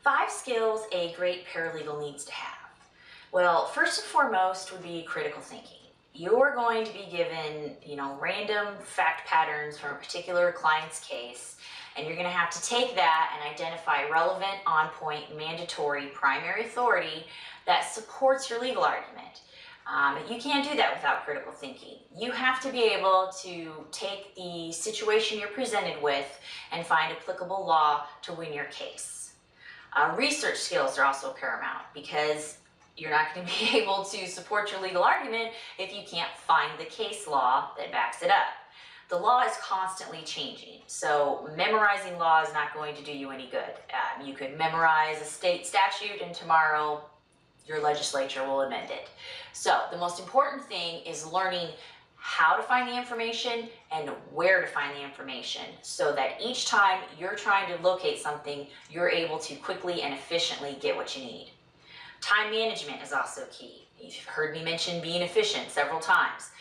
5 skills a great paralegal needs to have. Well, first and foremost would be critical thinking. You're going to be given, random fact patterns from a particular client's case, and you're going to have to take that and identify relevant, on-point, mandatory primary authority that supports your legal argument. You can't do that without critical thinking. You have to be able to take the situation you're presented with and find applicable law to win your case. Research skills are also paramount because you're not going to be able to support your legal argument if you can't find the case law that backs it up. The law is constantly changing, so memorizing law is not going to do you any good. You could memorize a state statute and tomorrow your legislature will amend it. So the most important thing is learning how to find the information and where to find the information so that each time you're trying to locate something, you're able to quickly and efficiently get what you need. Time management is also key. You've heard me mention being efficient several times.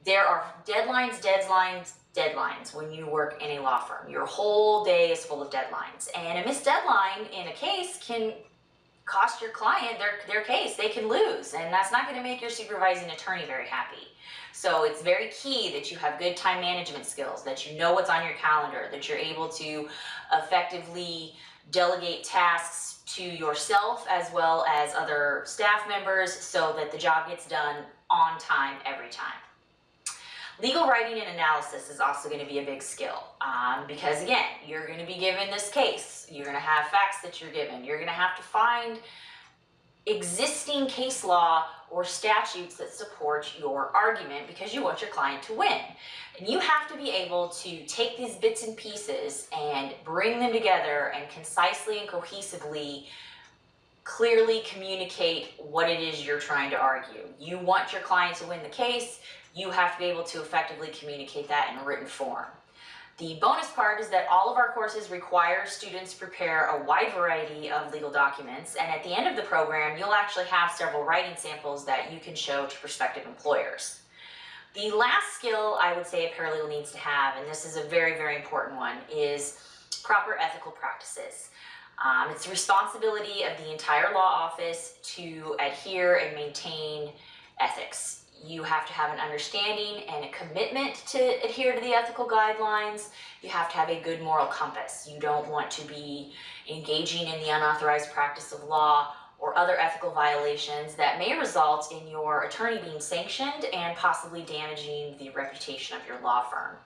There are deadlines when you work in a law firm. Your whole day is full of deadlines, and a missed deadline in a case can cost your client their case. They can lose, and that's not going to make your supervising attorney very happy. So it's very key that you have good time management skills, that you know what's on your calendar, that you're able to effectively delegate tasks to yourself as well as other staff members so that the job gets done on time every time. Legal writing and analysis is also going to be a big skill because, again, you're going to be given this case. You're going to have facts that you're given. You're going to have to find existing case law or statutes that support your argument because you want your client to win. And you have to be able to take these bits and pieces and bring them together and concisely and cohesively clearly communicate what it is you're trying to argue. You want your client to win the case. You have to be able to effectively communicate that in written form. The bonus part is that all of our courses require students prepare a wide variety of legal documents, and at the end of the program, you'll actually have several writing samples that you can show to prospective employers. The last skill I would say a paralegal needs to have, and this is a very, very important one, is proper ethical practices. It's the responsibility of the entire law office to adhere and maintain ethics. You have to have an understanding and a commitment to adhere to the ethical guidelines. You have to have a good moral compass. You don't want to be engaging in the unauthorized practice of law or other ethical violations that may result in your attorney being sanctioned and possibly damaging the reputation of your law firm.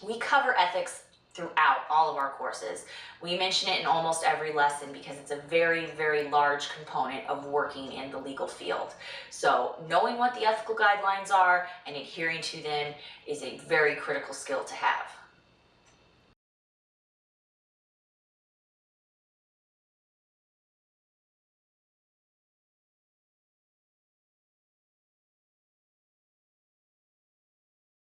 We cover ethics throughout all of our courses. We mention it in almost every lesson because it's a very, very large component of working in the legal field. So knowing what the ethical guidelines are and adhering to them is a very critical skill to have.